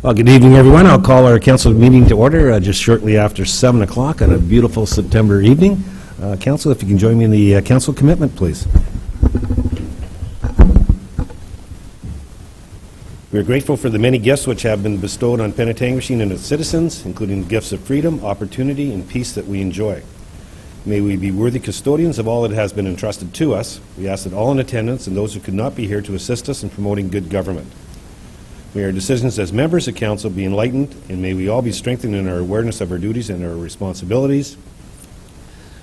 Well, good evening, everyone. I'll call our council meeting to order just shortly after 7 o'clock on a beautiful September evening. Council, if you can join me in the council commitment, please. We are grateful for the many gifts which have been bestowed on Penetanguishene and its citizens, including the gifts of freedom, opportunity, and peace that we enjoy. May we be worthy custodians of all that has been entrusted to us. We ask that all in attendance and those who could not be here to assist us in promoting good government. May our decisions as members of council be enlightened, and may we all be strengthened in our awareness of our duties and our responsibilities.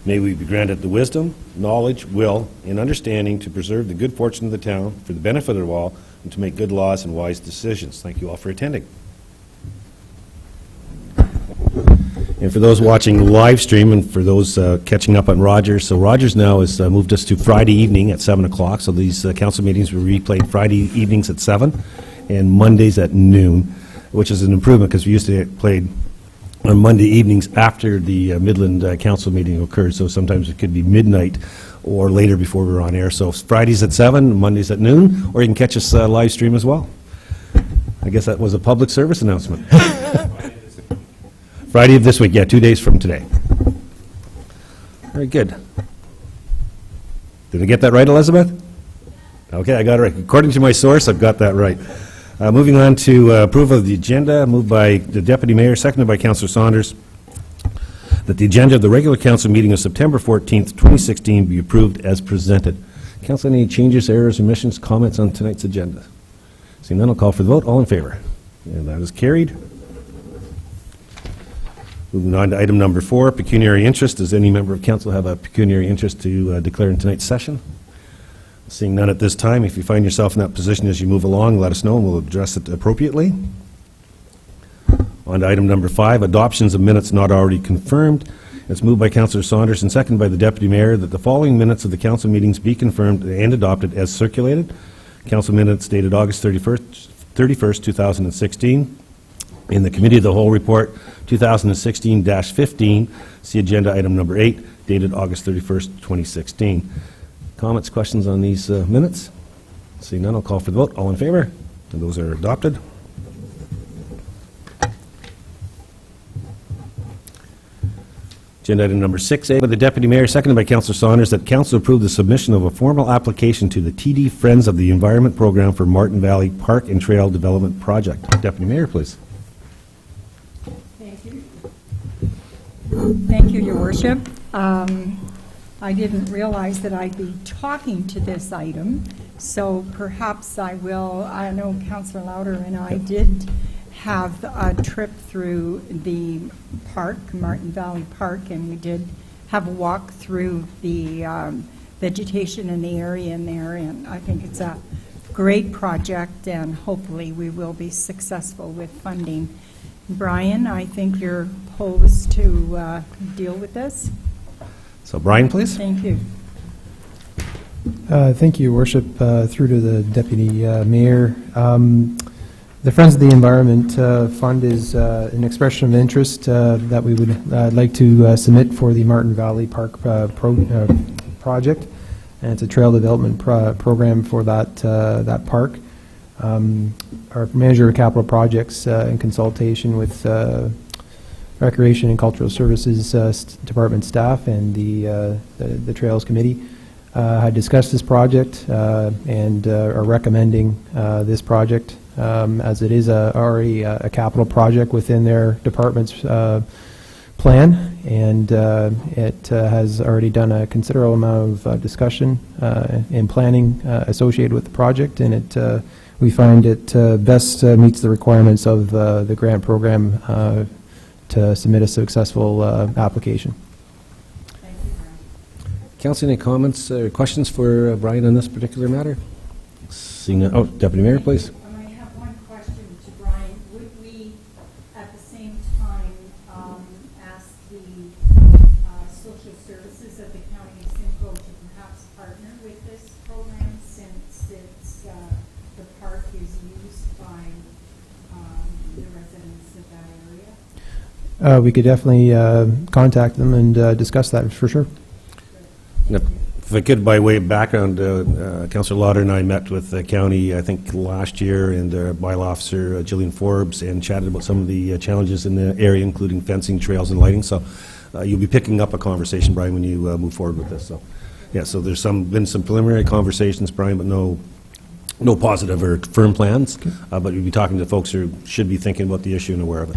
May we be granted the wisdom, knowledge, will, and understanding to preserve the good fortune of the town for the benefit of all, and to make good laws and wise decisions. Thank you all for attending. And for those watching live stream and for those catching up on Rogers, so Rogers now has moved us to Friday evening at 7 o'clock, so these council meetings will be replayed Friday evenings at 7 and Mondays at noon, which is an improvement because we used to get played on Monday evenings after the Midland council meeting occurred, so sometimes it could be midnight or later before we were on air. So Fridays at 7, Mondays at noon, or you can catch us live stream as well. I guess that was a public service announcement. Friday of this week, yeah, 2 days from today. Very good. Did I get that right, Elizabeth? Okay, I got it right. According to my source, I've got that right. Moving on to approval of the agenda, moved by the Deputy Mayor, seconded by Councillor Saunders, that the agenda of the regular council meeting of September 14th, 2016 be approved as presented. Council, any changes, errors, omissions, comments on tonight's agenda? Seeing none, I'll call for the vote. All in favor? And that is carried. Moving on to item number 4, pecuniary interest. Does any member of council have a pecuniary interest to declare in tonight's session? Seeing none at this time, if you find yourself in that position as you move along, let us know and we'll address it appropriately. On to item number 5, adoptions of minutes not already confirmed. It's moved by Councillor Saunders and seconded by the Deputy Mayor that the following minutes of the council meetings be confirmed and adopted as circulated. Council minutes dated August 31st, 2016. In the Committee of the Whole Report 2016-15, see agenda item number 8, dated August 31st, 2016. Comments, questions on these minutes? Seeing none, I'll call for the vote. All in favor? And those are adopted. Agenda item number 6A by the Deputy Mayor, seconded by Councillor Saunders, that Council approve the submission of a formal application to the TD Friends of the Environment Program for Martin Valley Park and Trail Development Project. Deputy Mayor, please. Thank you. Thank you, Your Worship. I didn't realize that I'd be talking to this item, so perhaps I will. I know Councillor Lauder and I did have a trip through the park, Martin Valley Park, and we did have a walk through the vegetation in the area in there, and I think it's a great project, and hopefully we will be successful with funding. Brian, I think you're posed to deal with this. So Brian, please. Thank you. Thank you, Your Worship. Through to the Deputy Mayor. The Friends of the Environment Fund is an expression of interest that we would like to submit for the Martin Valley Park project, and it's a trail development program for that park. Our Manager of Capital Projects, in consultation with Recreation and Cultural Services Department staff and the Trails Committee, had discussed this project and are recommending this project as it is already a capital project within their department's plan, and it has already done a considerable amount of discussion and planning associated with the project, and we find it best meets the requirements of the grant program to submit a successful application. Thank you, Brian. Council, any comments or questions for Brian on this particular matter? Seeing none. Oh, Deputy Mayor, please. I have one question to Brian. Would we, at the same time, ask the social services of the County of Simcoe to perhaps partner with this program, since it's the park is used by the residents of that area? We could definitely contact them and discuss that for sure. If I could, by way of background, Councillor Lauder and I met with the county, I think, last year, and bylaw officer Gillian Forbes, and chatted about some of the challenges in the area, including fencing, trails, and lighting. So you'll be picking up a conversation, Brian, when you move forward with this. So, yeah, so there's been some preliminary conversations, Brian, but no positive or firm plans. But you'll be talking to folks who should be thinking about the issue and aware of it.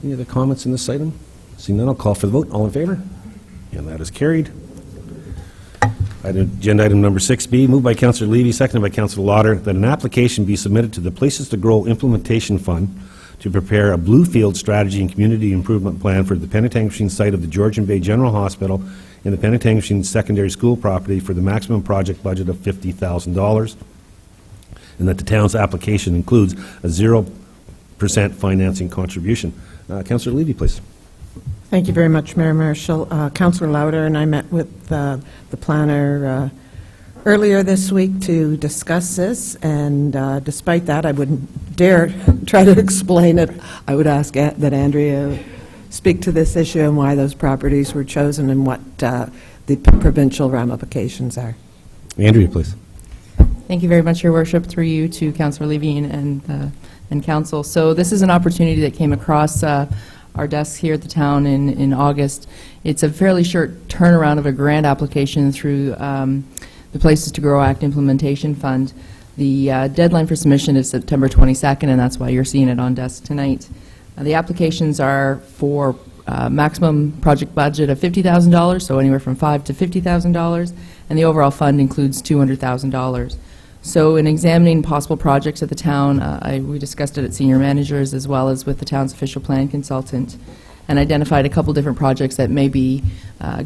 Any other comments in this item? Seeing none, I'll call for the vote. All in favor? And that is carried. Agenda item number 6B, moved by Councillor Levy, seconded by Councillor Lauder, that an application be submitted to the Places to Grow Implementation Fund to prepare a Bluefield strategy and community improvement plan for the Penetanguishene site of the Georgian Bay General Hospital and the Penetanguishene Secondary School property for the maximum project budget of $50,000, and that the town's application includes a 0% financing contribution. Councillor Levy, please. Thank you very much, Mayor Marshall. Councillor Lauder and I met with the planner earlier this week to discuss this, and despite that, I wouldn't dare try to explain it. I would ask that Andrea speak to this issue and why those properties were chosen and what the provincial ramifications are. Andrea, please. Thank you very much, Your Worship, through you to Councillor Levine and Council. So this is an opportunity that came across our desks here at the town in August. It's a fairly short turnaround of a grant application through the Places to Grow Act Implementation Fund. The deadline for submission is September 22nd, and that's why you're seeing it on desk tonight. The applications are for maximum project budget of $50,000, so anywhere from $5,000 to $50,000, and the overall fund includes $200,000. So in examining possible projects at the town, we discussed it at senior managers as well as with the town's official plan consultant, and identified a couple different projects that may be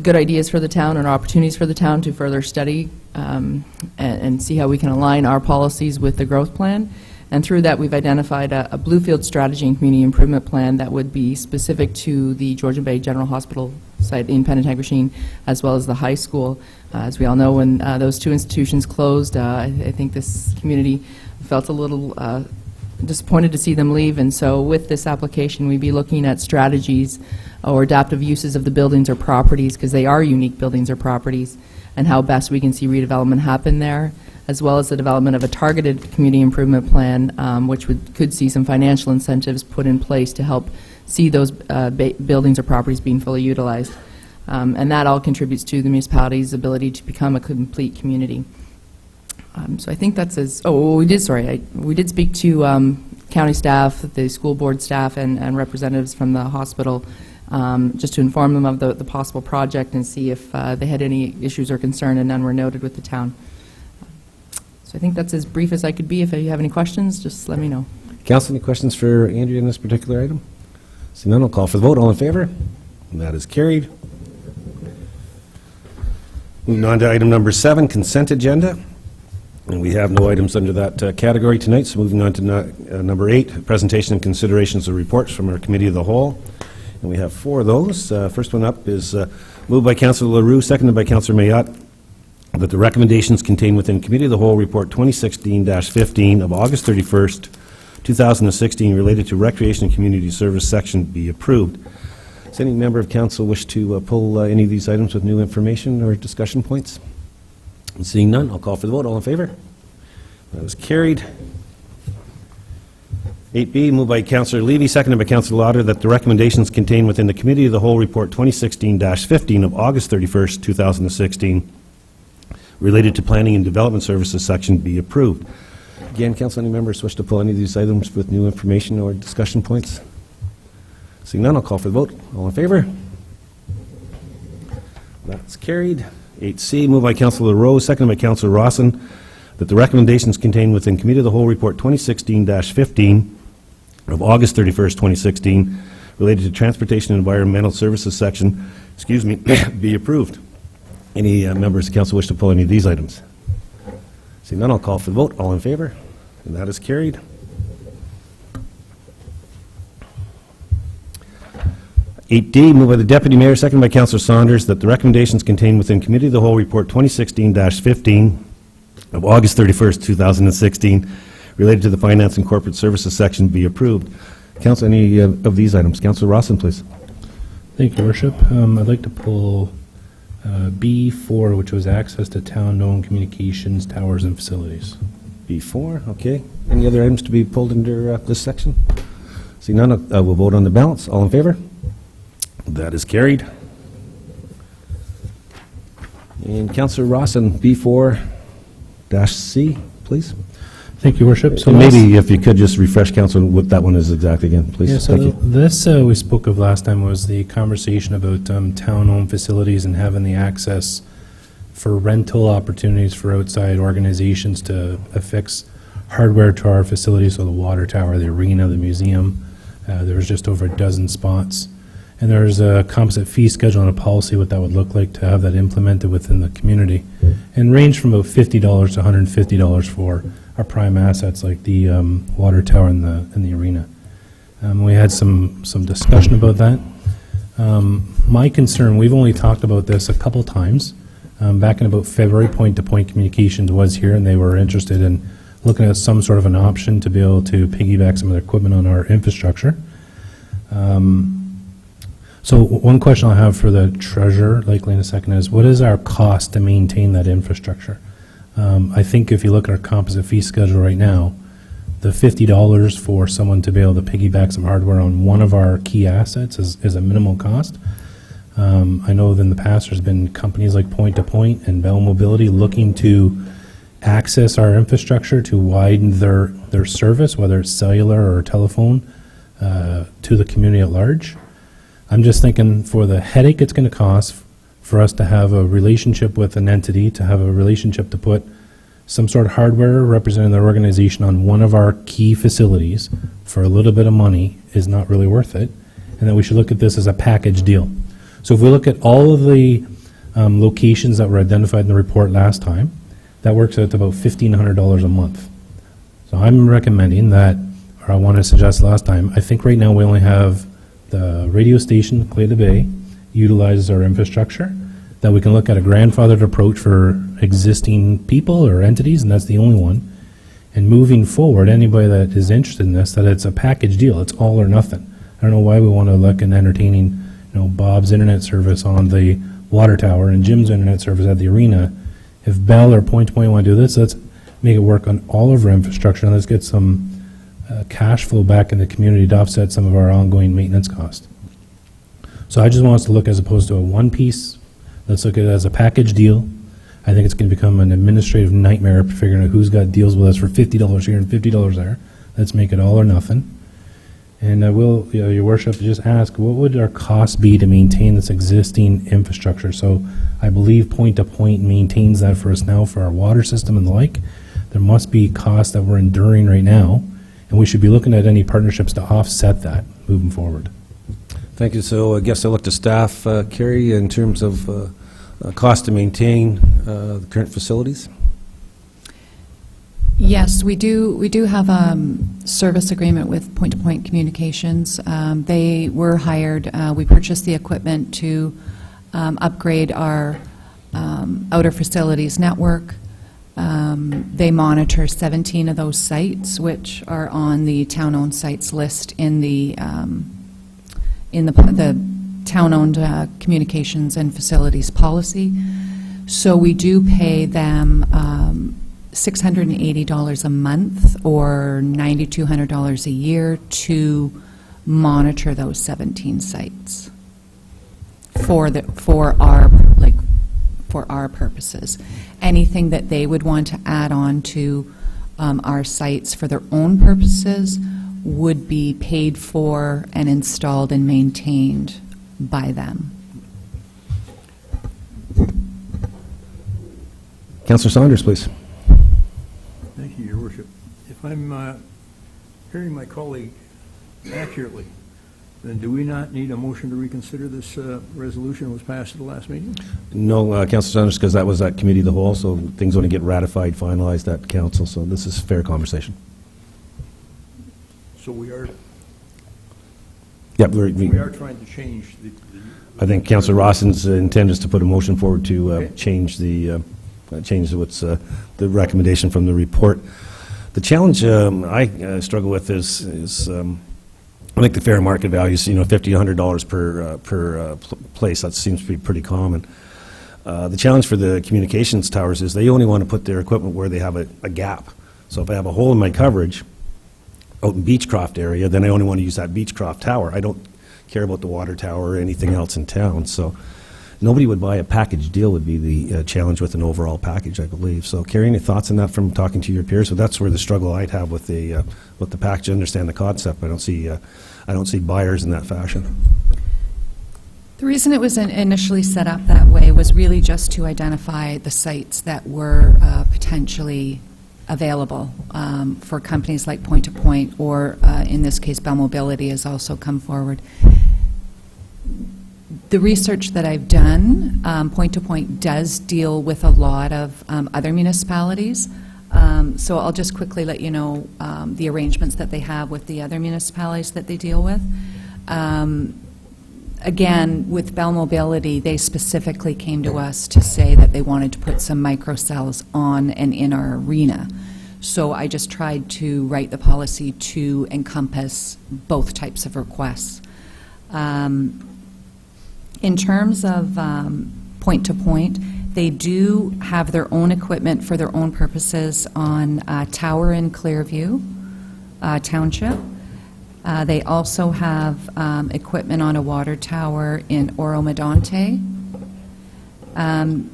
good ideas for the town and opportunities for the town to further study and see how we can align our policies with the growth plan. And through that, we've identified a Bluefield strategy and community improvement plan that would be specific to the Georgian Bay General Hospital site in Penetanguishene, as well as the high school. As we all know, when those two institutions closed, I think this community felt a little disappointed to see them leave. And so with this application, we'd be looking at strategies or adaptive uses of the buildings or properties, because they are unique buildings or properties, and how best we can see redevelopment happen there, as well as the development of a targeted community improvement plan, which could see some financial incentives put in place to help see those buildings or properties being fully utilized. And that all contributes to the municipality's ability to become a complete community. So I think that's we did speak to county staff, the school board staff, and representatives from the hospital, just to inform them of the possible project and see if they had any issues or concern, and none were noted with the town. So I think that's as brief as I could be. If you have any questions, just let me know. Council, any questions for Andrea in this particular item? Seeing none, I'll call for the vote. All in favor? And that is carried. Moving on to item number 7, consent agenda. And we have no items under that category tonight, so moving on to number 8, presentation and considerations of reports from our Committee of the Whole. And we have 4 of those. First one up is moved by Councillor LaRue, seconded by Councillor Mayotte, that the recommendations contained within Committee of the Whole Report 2016-15 of August 31st, 2016, related to Recreation and Community Service section be approved. Does any member of Council wish to pull any of these items with new information or discussion points? And seeing none, I'll call for the vote. All in favor? That is carried. 8B, moved by Councillor Levy, seconded by Councillor Lauder, that the recommendations contained within the Committee of the Whole Report 2016-15 of August 31st, 2016, related to Planning and Development Services section be approved. Again, Council, any members wish to pull any of these items with new information or discussion points? Seeing none, I'll call for the vote. All in favor? That's carried. 8C, moved by Councillor Rose, seconded by Councillor Rawson, that the recommendations contained within Committee of the Whole Report 2016-15 of August 31st, 2016, related to Transportation and Environmental Services section, be approved. Any members of Council wish to pull any of these items? Seeing none, I'll call for the vote. All in favor? And that is carried. 8D, moved by the Deputy Mayor, seconded by Councillor Saunders, that the recommendations contained within Committee of the Whole Report 2016-15 of August 31st, 2016, related to the Finance and Corporate Services section be approved. Council, any of these items? Councillor Rawson, please. Thank you, Your Worship. I'd like to pull B4, which was access to town-owned communications towers and facilities. B4, okay. Any other items to be pulled under this section? See none, we'll vote on the balance. All in favor? That is carried. And Councillor Rawson, B4-C, please. Thank you, Worship. So maybe if you could just refresh council what that one is exactly again, please. Yeah, so Thank you. this we spoke of last time was the conversation about town-owned facilities and having the access for rental opportunities for outside organizations to affix hardware to our facilities, so the water tower, the arena, the museum. There was just over a dozen spots. And there's a composite fee schedule and a policy what that would look like to have that implemented within the community. And range from about $50 to $150 for our prime assets like the water tower and the arena. We had some discussion about that. My concern, we've only talked about this a couple times. Back in about February, Point-to-Point Communications was here, and they were interested in looking at some sort of an option to be able to piggyback some of their equipment on our infrastructure. So one question I'll have for the treasurer, likely in a second, is what is our cost to maintain that infrastructure? I think if you look at our composite fee schedule right now, the $50 for someone to be able to piggyback some hardware on one of our key assets is a minimal cost. I know that in the past there's been companies like Point-to-Point and Bell Mobility looking to access our infrastructure to widen their service, whether it's cellular or telephone, to the community at large. I'm just thinking for the headache it's going to cost for us to have a relationship with an entity, to have a relationship to put some sort of hardware representing their organization on one of our key facilities for a little bit of money is not really worth it, and that we should look at this as a package deal. So if we look at all of the locations that were identified in the report last time, that works out to about $1,500 a month. So I'm recommending that, or I want to suggest last time, I think right now we only have the radio station, Clay de Bay, utilizes our infrastructure, that we can look at a grandfathered approach for existing people or entities, and that's the only one. And moving forward, anybody that is interested in this, that it's a package deal, it's all or nothing. I don't know why we want to look at entertaining, Bob's internet service on the water tower and Jim's internet service at the arena. If Bell or Point-to-Point want to do this, let's make it work on all of our infrastructure, and let's get some cash flow back in the community to offset some of our ongoing maintenance costs. So I just want us to look as opposed to a one piece. Let's look at it as a package deal. I think it's going to become an administrative nightmare figuring out who's got deals with us for $50 here and $50 there. Let's make it all or nothing. And I will, Your Worship, just ask, what would our cost be to maintain this existing infrastructure? So I believe Point-to-Point maintains that for us now for our water system and the like. There must be costs that we're enduring right now, and we should be looking at any partnerships to offset that moving forward. Thank you. So I guess I'll look to staff, Carrie, in terms of cost to maintain the current facilities. Yes, we do have a service agreement with Point-to-Point Communications. They were hired. We purchased the equipment to upgrade our outer facilities network. They monitor 17 of those sites, which are on the town-owned sites list in the town-owned communications and facilities policy. So we do pay them $680 a month or $9,200 a year to monitor those 17 sites for our purposes. Anything that they would want to add on to our sites for their own purposes would be paid for and installed and maintained by them. Councillor Saunders, please. Thank you, Your Worship. If I'm hearing my colleague accurately, then do we not need a motion to reconsider this resolution that was passed at the last meeting? No, Councillor Saunders, because that was at committee of the whole, so things only get ratified, finalized at council, so this is fair conversation. So we are Yep, we are trying to change the I think Councillor Rawson's intent is to put a motion forward to Okay. change what's the recommendation from the report. The challenge I struggle with is I think the fair market value is $50 to $100 per place. That seems to be pretty common. The challenge for the communications towers is they only want to put their equipment where they have a gap. So if I have a hole in my coverage out in Beechcroft area, then I only want to use that Beechcroft tower. I don't care about the water tower or anything else in town. So nobody would buy a package deal would be the challenge with an overall package, I believe. So Carrie, any thoughts on that from talking to your peers? So that's where the struggle I'd have with the package. I understand the concept, but I don't see buyers in that fashion. The reason it was initially set up that way was really just to identify the sites that were potentially available for companies like Point to Point, or in this case, Bell Mobility has also come forward. The research that I've done, Point to Point does deal with a lot of other municipalities. So I'll just quickly let you know the arrangements that they have with the other municipalities that they deal with. Again, with Bell Mobility, they specifically came to us to say that they wanted to put some microcells on and in our arena. So I just tried to write the policy to encompass both types of requests. In terms of Point to Point, they do have their own equipment for their own purposes on a tower in Clearview Township. They also have equipment on a water tower in Oro-Medonte. And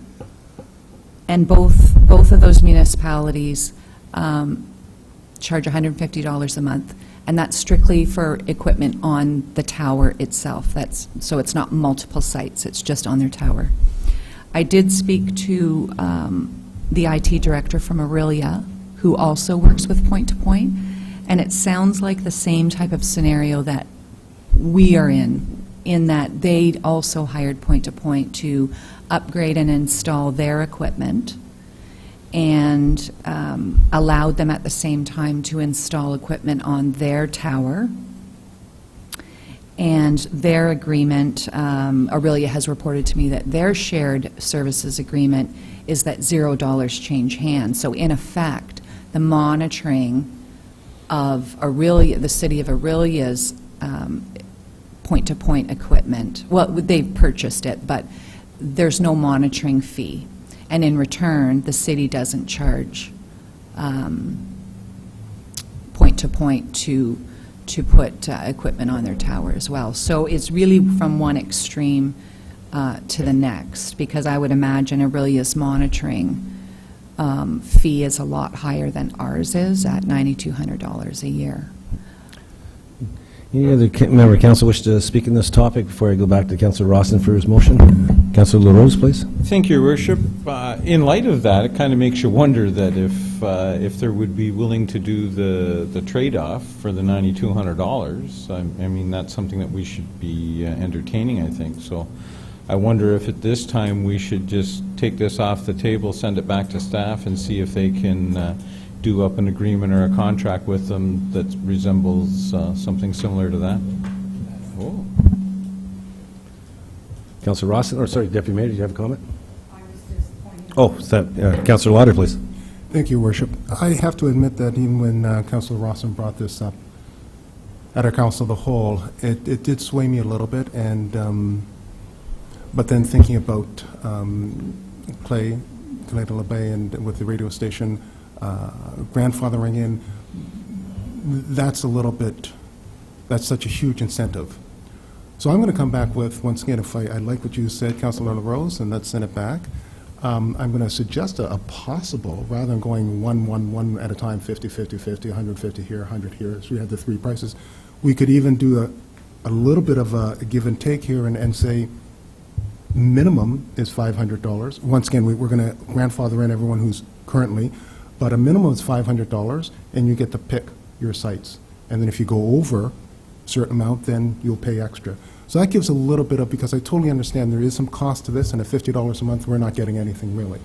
both of those municipalities charge $150 a month, and that's strictly for equipment on the tower itself. So it's not multiple sites, it's just on their tower. I did speak to the IT director from Aurelia, who also works with Point to Point, and it sounds like the same type of scenario that we are in that they also hired Point to Point to upgrade and install their equipment, and allowed them at the same time to install equipment on their tower. And their agreement, Aurelia has reported to me that their shared services agreement is that $0 change hands. So in effect, the monitoring of Aurelia, the city of Aurelia's point-to-point equipment, well, they've purchased it, but there's no monitoring fee. And in return, the city doesn't charge point-to-point to put equipment on their tower as well. So it's really from one extreme to the next, because I would imagine Aurelia's monitoring fee is a lot higher than ours is at $9,200 a year. Any other member of council wish to speak on this topic before I go back to Councillor Rawson for his motion? Councillor LaRose, please. Thank you, Your Worship. In light of that, it kind of makes you wonder that if there would be willing to do the trade-off for the $9,200, I mean, that's something that we should be entertaining, I think. So I wonder if at this time we should just take this off the table, send it back to staff, and see if they can do up an agreement or a contract with them that resembles something similar to that. Oh. Councillor Rawson, or sorry, Deputy Mayor, did you have a comment? I was just pointing. Oh, is that, Councillor Lauder, please. Thank you, Worship. I have to admit that even when Councillor Rawson brought this up at our Council of the Whole, it did sway me a little bit, and but then thinking about Clay de la Bay and with the radio station grandfathering in, that's a little bit, that's such a huge incentive. So I'm going to come back with, once again, if I like what you said, Councillor LaRose, and let's send it back. I'm going to suggest a possible, rather than going one at a time, 50, 50, 50, 150 here, 100 here, so we had the three prices, we could even do a little bit of a give and take here and say minimum is $500. Once again, we're going to grandfather in everyone who's currently, but a minimum is $500, and you get to pick your sites. And then if you go over a certain amount, then you'll pay extra. So that gives a little bit of, because I totally understand there is some cost to this, and at $50 a month, we're not getting anything really.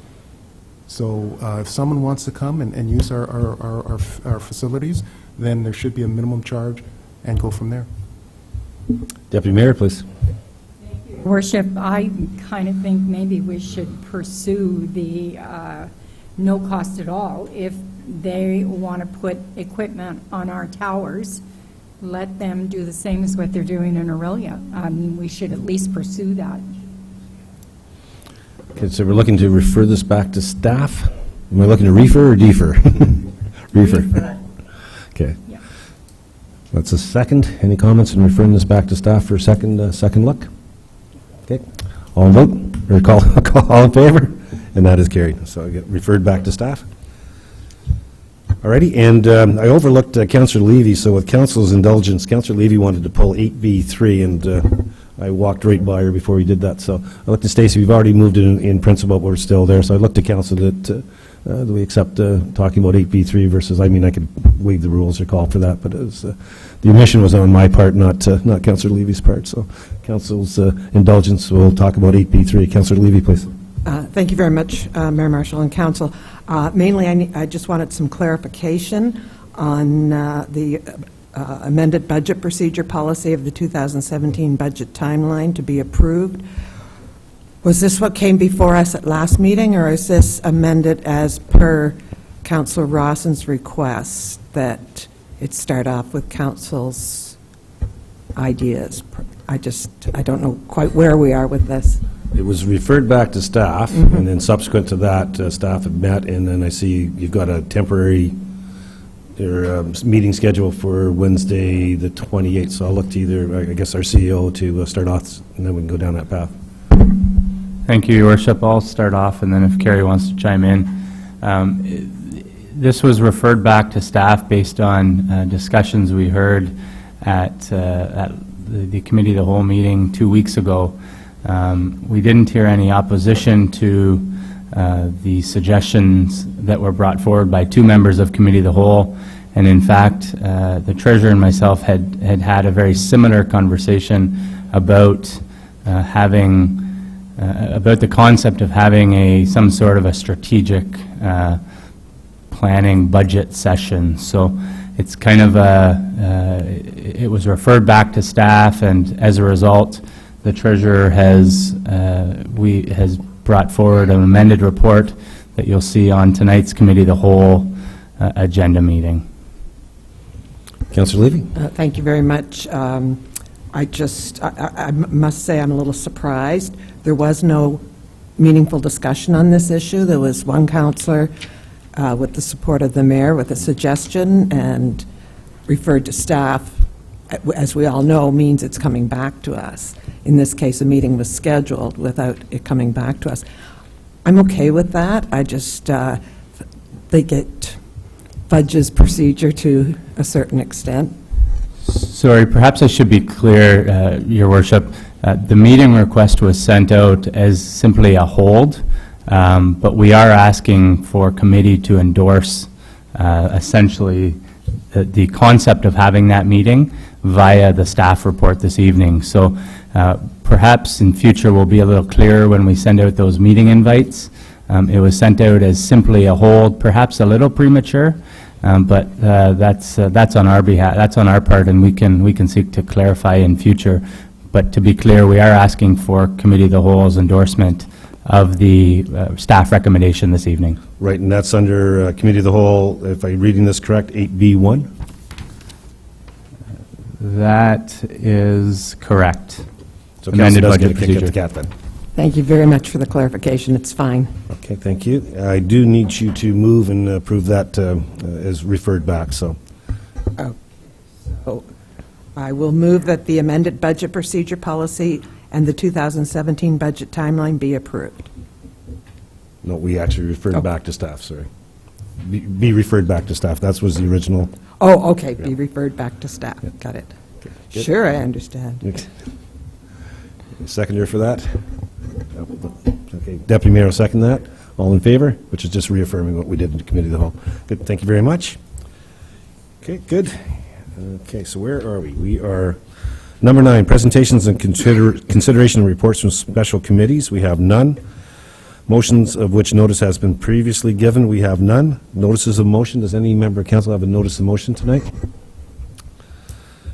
So if someone wants to come and use our facilities, then there should be a minimum charge and go from there. Deputy Mayor, please. Worship, I kind of think maybe we should pursue the no cost at all. If they want to put equipment on our towers, let them do the same as what they're doing in Aurelia. We should at least pursue that. Okay, so we're looking to refer this back to staff? Am I looking to refer or defer? Refer. Okay. Yeah. That's a second. Any comments on referring this back to staff for a second look? Okay. All in vote, or all in favor? And that is carried. So I get referred back to staff. Alrighty, and I overlooked Councillor Levy, so with Council's indulgence, Councillor Levy wanted to pull 8B3, and I walked right by her before we did that. So I looked to Stacey, we've already moved it in principle, but we're still there. So I looked to Council that we accept talking about 8B3 versus, I mean, I could waive the rules or call for that, but it was, the omission was on my part, not Councillor Levy's part. So Council's indulgence, we'll talk about 8B3. Councillor Levy, please. Thank you very much, Mayor Marshall and Council. Mainly, I just wanted some clarification on the amended budget procedure policy of the 2017 budget timeline to be approved. Was this what came before us at last meeting, or is this amended as per Councillor Rawson's request that it start off with Council's ideas? I don't know quite where we are with this. It was referred back to staff, and then subsequent to that, staff had met, and then I see you've got a temporary meeting scheduled for Wednesday, the 28th, so I'll look to either, I guess, our CEO to start off, and then we can go down that path. Thank you, Your Worship. I'll start off, and then if Kerry wants to chime in. This was referred back to staff based on discussions we heard at the Committee of the Whole meeting 2 weeks ago. We didn't hear any opposition to the suggestions that were brought forward by two members of Committee of the Whole, and in fact, the Treasurer and myself had a very similar conversation about about the concept of having some sort of a strategic planning budget session. So it's kind of it was referred back to staff, and as a result, the Treasurer has brought forward an amended report that you'll see on tonight's Committee of the Whole agenda meeting. Councillor Levy? Thank you very much. I must say I'm a little surprised. There was no meaningful discussion on this issue. There was one councillor with the support of the mayor with a suggestion and referred to staff. As we all know, means it's coming back to us. In this case, a meeting was scheduled without it coming back to us. I'm okay with that. I just think it fudges procedure to a certain extent. Sorry, perhaps I should be clear, Your Worship. The meeting request was sent out as simply a hold, but we are asking for committee to endorse essentially the concept of having that meeting via the staff report this evening. So perhaps in future we'll be a little clearer when we send out those meeting invites. It was sent out as simply a hold, perhaps a little premature, but that's on our behalf. That's on our part, and we can seek to clarify in future. But to be clear, we are asking for Committee of the Whole's endorsement of the staff recommendation this evening. Right, and that's under Committee of the Whole, if I'm reading this correct, 8B1? That is correct. So Amended Council does get budget a kick at the procedure. cat then. Thank you very much for the clarification. It's fine. Okay, thank you. I do need you to move and approve that as referred back, so. So I will move that the amended budget procedure policy and the 2017 budget timeline be approved. No, we actually referred back to staff, sorry. Be referred back to staff. That was the original. Oh, okay, be referred back to staff. Got it. Good. Sure, I understand. Seconder for that? Okay, Deputy Mayor will second that. All in favor? Which is just reaffirming what we did in the Committee of the Whole. Good, thank you very much. Okay, good. Okay, so where are we? We are number 9, presentations and consideration of reports from special committees. We have none. Motions of which notice has been previously given. We have none. Notices of motion. Does any member of council have a notice of motion tonight?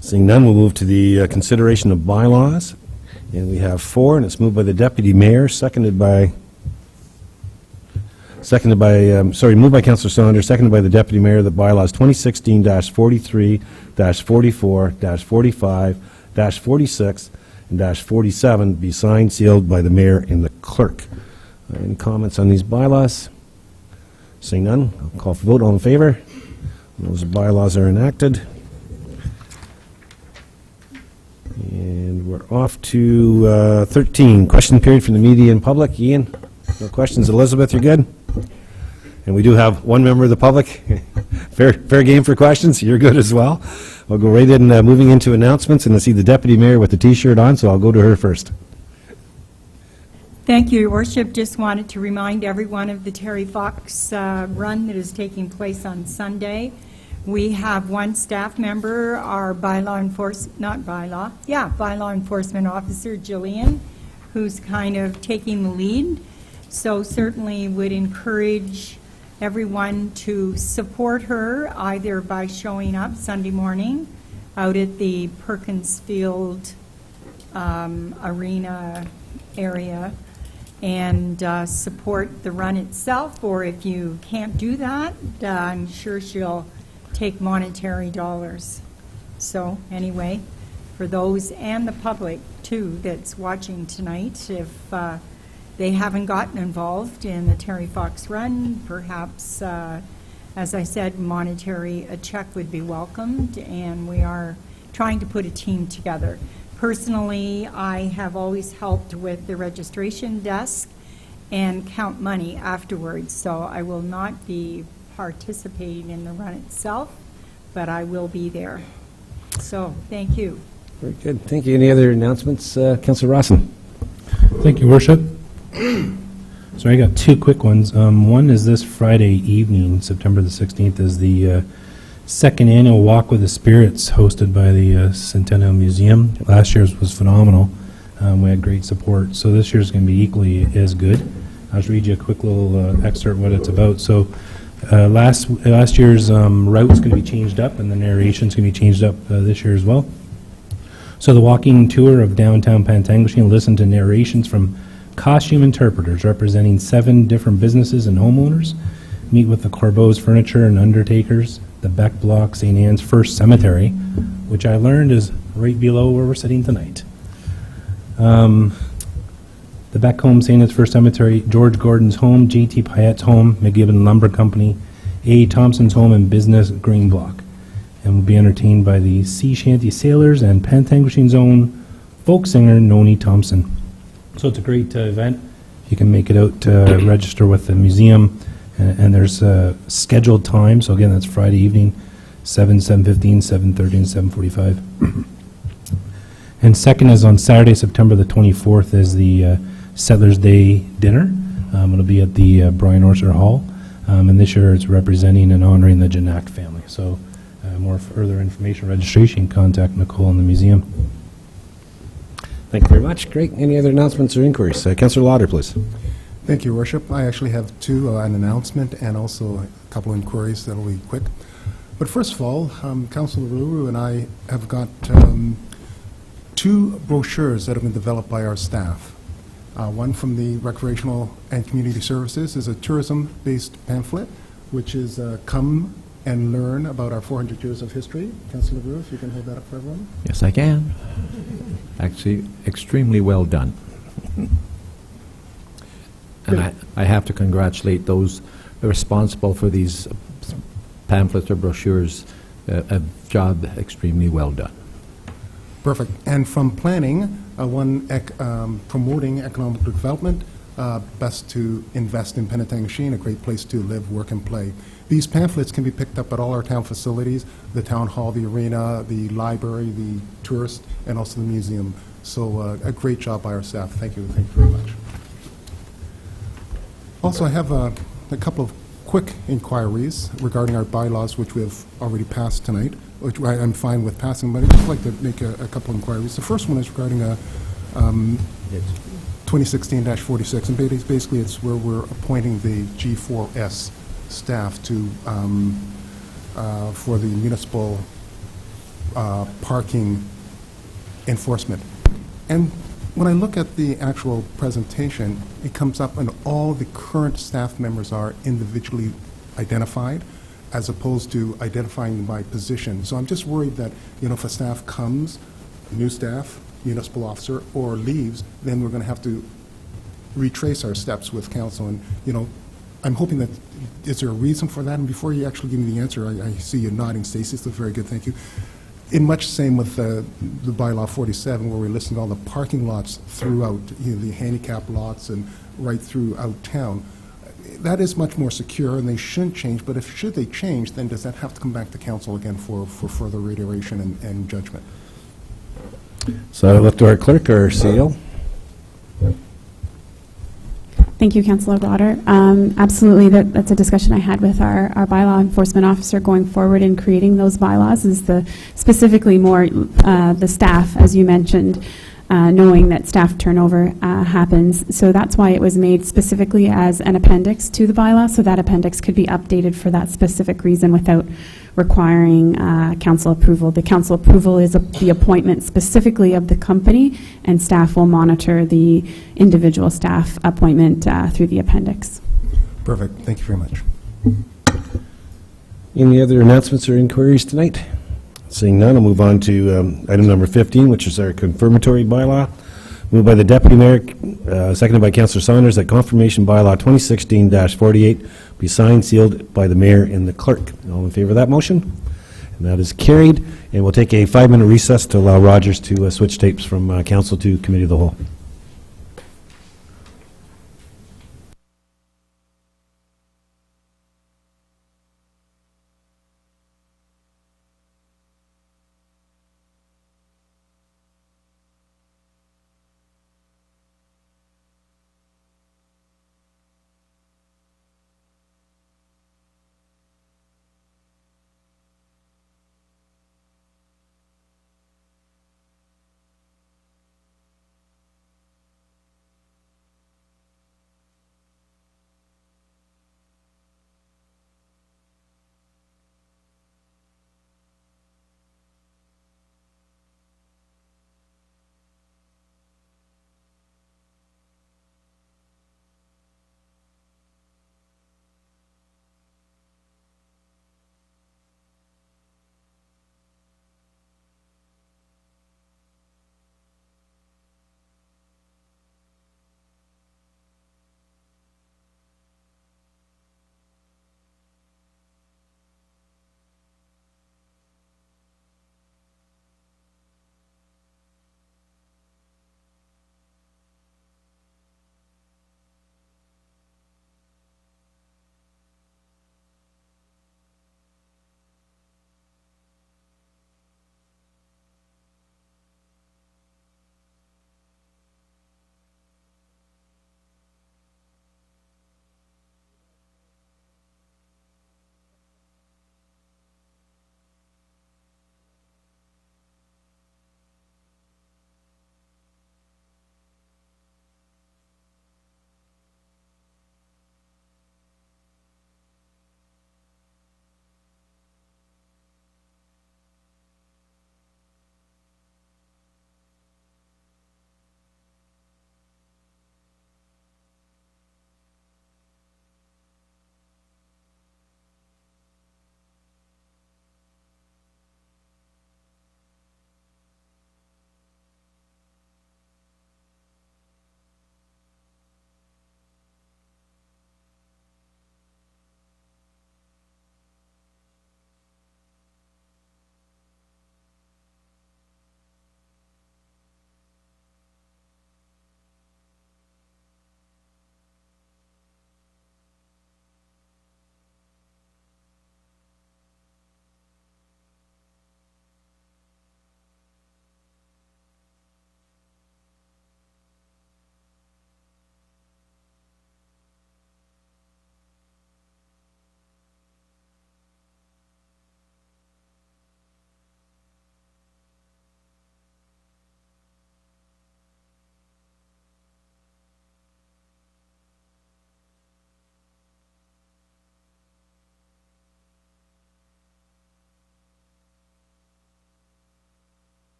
Seeing none, we'll move to the consideration of bylaws. And we have 4, and it's moved by the Deputy Mayor, moved by Councillor Saunders, seconded by the Deputy Mayor, that bylaws 2016-43, -44, -45, -46, and -47 be signed, sealed by the Mayor and the Clerk. Any comments on these bylaws? Seeing none, I'll call for vote. All in favor? Those bylaws are enacted. And we're off to 13, question period from the media and public. Ian, no questions. Elizabeth, you're good? And we do have one member of the public. Fair game for questions. You're good as well. I'll go right in, moving into announcements, and I see the deputy mayor with the T-shirt on, so I'll go to her first. Thank you, Your Worship. Just wanted to remind everyone of the Terry Fox run that is taking place on Sunday. We have one staff member, our bylaw enforcement officer, Jillian, who's kind of taking the lead. So certainly would encourage everyone to support her either by showing up Sunday morning out at the Perkins Field arena area and support the run itself, or if you can't do that, I'm sure she'll take monetary dollars. So anyway, for those and the public too that's watching tonight, if they haven't gotten involved in the Terry Fox run, perhaps, as I said, a check would be welcomed, and we are trying to put a team together. Personally, I have always helped with the registration desk and count money afterwards, so I will not be participating in the run itself, but I will be there. So, thank you. Very good. Thank you. Any other announcements? Councillor Rawson. Thank you, Worship. So I got two quick ones. One is this Friday evening, September the 16th, is the second annual Walk with the Spirits hosted by the Centennial Museum. Last year's was phenomenal. We had great support. So this year's going to be equally as good. I'll just read you a quick little excerpt what it's about. So last year's route is going to be changed up, and the narration is going to be changed up this year as well. So the walking tour of downtown Pantangasheen will listen to narrations from costume interpreters representing 7 different businesses and homeowners, meet with the Corbeau's Furniture and Undertakers, the Beck Block St. Anne's First Cemetery, which I learned is right below where we're sitting tonight. The Beck Home St. Anne's First Cemetery, George Gordon's Home, J.T. Payette's Home, McGibbon Lumber Company, A. Thompson's Home and Business Green Block. And will be entertained by the Sea Shanty Sailors and Pantangasheen's own folk singer, Noni Thompson. So it's a great event. You can make it out to register with the museum, and there's a scheduled time. So again, that's Friday evening, 7, 7:15, 7:30, and 7:45. And second is on Saturday, September the 24th, is the Settlers Day dinner. It'll be at the Brian Orser Hall, and this year it's representing and honoring the Janak family. So more further information, registration, contact Nicole in the museum. Thank you very much. Great. Any other announcements or inquiries? Councillor Lauder, please. Thank you, Your Worship. I actually have two, an announcement and also a couple of inquiries that will be quick. But first of all, Councillor Ruru and I have got 2 brochures that have been developed by our staff. One from the Recreational and Community Services is a tourism-based pamphlet, which is Come and Learn About Our 400 Years of History. Councillor Ruru, if you can hold that up for everyone. Yes, I can. Actually, extremely well done. And I have to congratulate those responsible for these pamphlets or brochures. A job extremely well done. Perfect. And from planning, one promoting economic development, best to invest in Penetangasheen, a great place to live, work, and play. These pamphlets can be picked up at all our town facilities, the town hall, the arena, the library, the tourist, and also the museum. So a great job by our staff. Thank you. Thank you very much. Also, I have a couple of quick inquiries regarding our bylaws, which we have already passed tonight, which I'm fine with passing, but I'd just like to make a couple of inquiries. The first one is regarding 2016-46, and basically it's where we're appointing the G4S staff to for the municipal parking enforcement. And when I look at the actual presentation, it comes up and all the current staff members are individually identified as opposed to identifying by position. So I'm just worried that, if a staff comes, new staff, municipal officer, or leaves, then we're going to have to retrace our steps with council. And, I'm hoping that, is there a reason for that? And before you actually give me the answer, I see you nodding, Stacy, so very good, thank you. In much the same with the bylaw 47, where we're listing all the parking lots throughout, the handicap lots and right throughout town. That is much more secure, and they shouldn't change, but should they change, then does that have to come back to council again for further reiteration and judgment? So I look to our clerk, our CEO. Thank you, Councillor Broder. Absolutely, that's a discussion I had with our bylaw enforcement officer going forward in creating those bylaws, is specifically more the staff, as you mentioned, knowing that staff turnover happens. So that's why it was made specifically as an appendix to the bylaw, so that appendix could be updated for that specific reason without requiring council approval. The council approval is the appointment specifically of the company, and staff will monitor the individual staff appointment through the appendix. Perfect. Thank you very much. Any other announcements or inquiries tonight? Seeing none, I'll move on to item number 15, which is our confirmatory bylaw. Moved by the Deputy Mayor, seconded by Councillor Saunders, that confirmation bylaw 2016-48 be signed, sealed by the Mayor and the Clerk. All in favor of that motion? And that is carried. And we'll take a 5-minute recess to allow Rogers to switch tapes from Council to Committee of the Whole.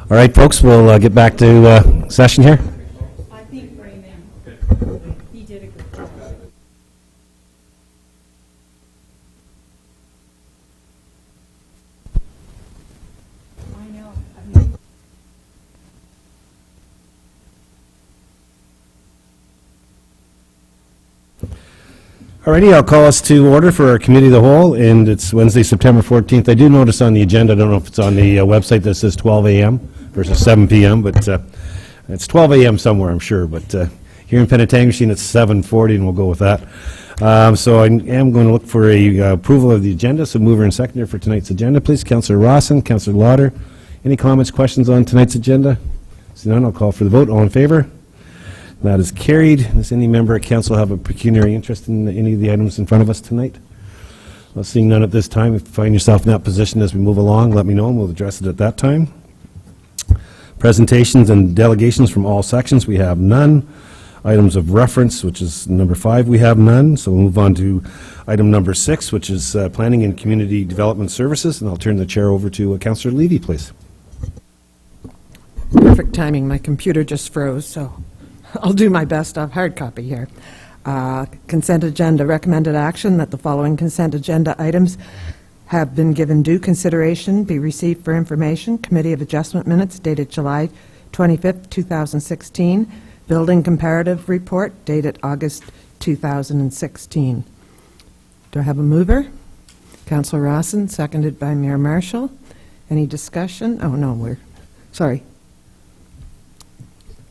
All right, folks, we'll get back to session here. I think Raymond, he did a good job. I know. All righty, I'll call us to order for our committee of the whole, and it's Wednesday, September 14th. I do notice on the agenda, I don't know if it's on the website, that says 12 a.m. versus 7 p.m., but it's 12 a.m. somewhere, I'm sure, but here in Penetanguishene, it's 7:40, and we'll go with that. So I am going to look for a approval of the agenda, so mover and seconder for tonight's agenda, please. Councillor Rawson, Councillor Lauder. Any comments, questions on tonight's agenda? See none, I'll call for the vote. All in favor? That is carried. Does any member of council have a pecuniary interest in any of the items in front of us tonight? Well, seeing none at this time, if you find yourself in that position as we move along, let me know and we'll address it at that time. Presentations and delegations from all sections, we have none. Items of reference, which is number 5, we have none. So we'll move on to item number 6, which is Planning and Community Development Services, and I'll turn the chair over to Councillor Levy, please. Perfect timing. My computer just froze, so I'll do my best. I've hard copy here. Consent agenda. Recommended action that the following consent agenda items have been given due consideration, be received for information. Committee of Adjustment minutes dated July 25th, 2016. Building comparative report dated August 2016. Do I have a mover? Councillor Rawson, seconded by Mayor Marshall. Any discussion? Oh, no, sorry.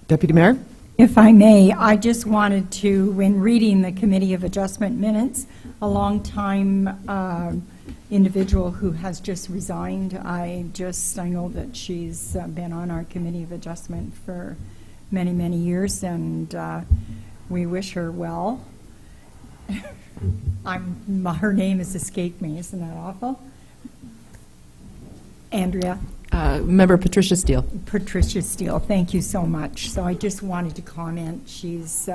Deputy Mayor? If I may, I just wanted to, when reading the Committee of Adjustment minutes, a long-time individual who has just resigned, I know that she's been on our Committee of Adjustment for many, many years, and we wish her well. Her name has escaped me. Isn't that awful? Andrea? Member Patricia Steele. Patricia Steele, thank you so much. So I just wanted to comment. She's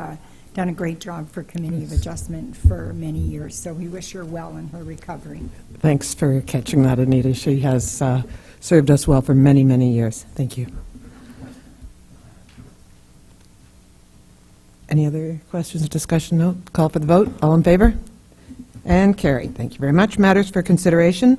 done a great job for Committee of Adjustment for many years, so we wish her well in her recovery. Thanks for catching that, Anita. She has served us well for many, many years. Thank you. Any other questions or discussion? No? Call for the vote. All in favor? And carried. Thank you very much. Matters for consideration.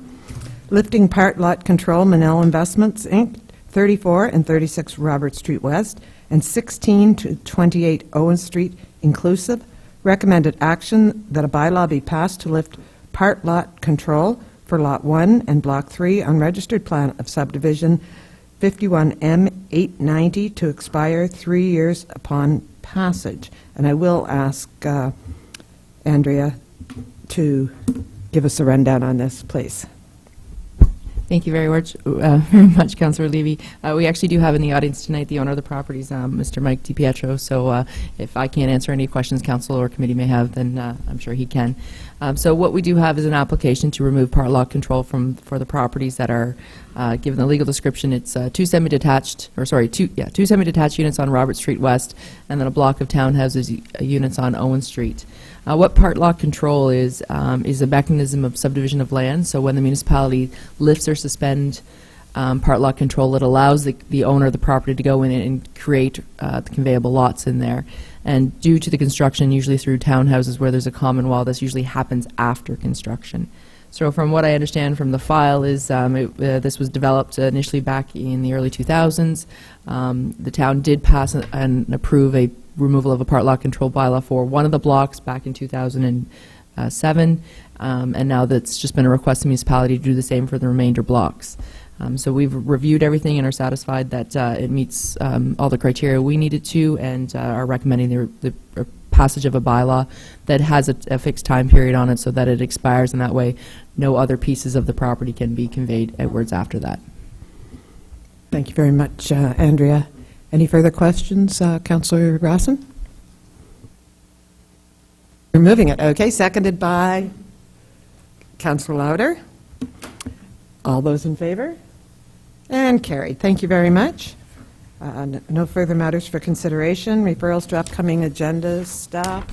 Lifting part lot control, Manel Investments, Inc., 34 and 36 Robert Street West, and 16 to 28 Owen Street inclusive. Recommended action that a bylaw be passed to lift part lot control for Lot 1 and Block 3 on registered plan of subdivision 51M890 to expire 3 years upon passage. And I will ask Andrea to give us a rundown on this, please. Thank you very much, Councillor Levy. We actually do have in the audience tonight the owner of the properties, Mr. Mike DiPietro. So if I can't answer any questions council or committee may have, then I'm sure he can. So what we do have is an application to remove part lot control for the properties that are given the legal description. It's two semi-detached units on Robert Street West, and then a block of townhouses units on Owen Street. What part lot control is a mechanism of subdivision of land. So when the municipality lifts or suspend part lot control, it allows the owner of the property to go in and create the conveyable lots in there. And due to the construction, usually through townhouses where there's a common wall, this usually happens after construction. So from what I understand from the file is this was developed initially back in the early 2000s. The town did pass and approve a removal of a part lot control bylaw for one of the blocks back in 2007, and now that's just been a request of the municipality to do the same for the remainder blocks. So we've reviewed everything and are satisfied that it meets all the criteria we needed to, and are recommending the passage of a bylaw that has a fixed time period on it so that it expires, and that way no other pieces of the property can be conveyed outwards after that. Thank you very much, Andrea. Any further questions, Councillor Rawson? You're moving it. Okay, seconded by Councillor Lauder. All those in favor? And carried. Thank you very much. No further matters for consideration. Referrals to upcoming agendas. Staff.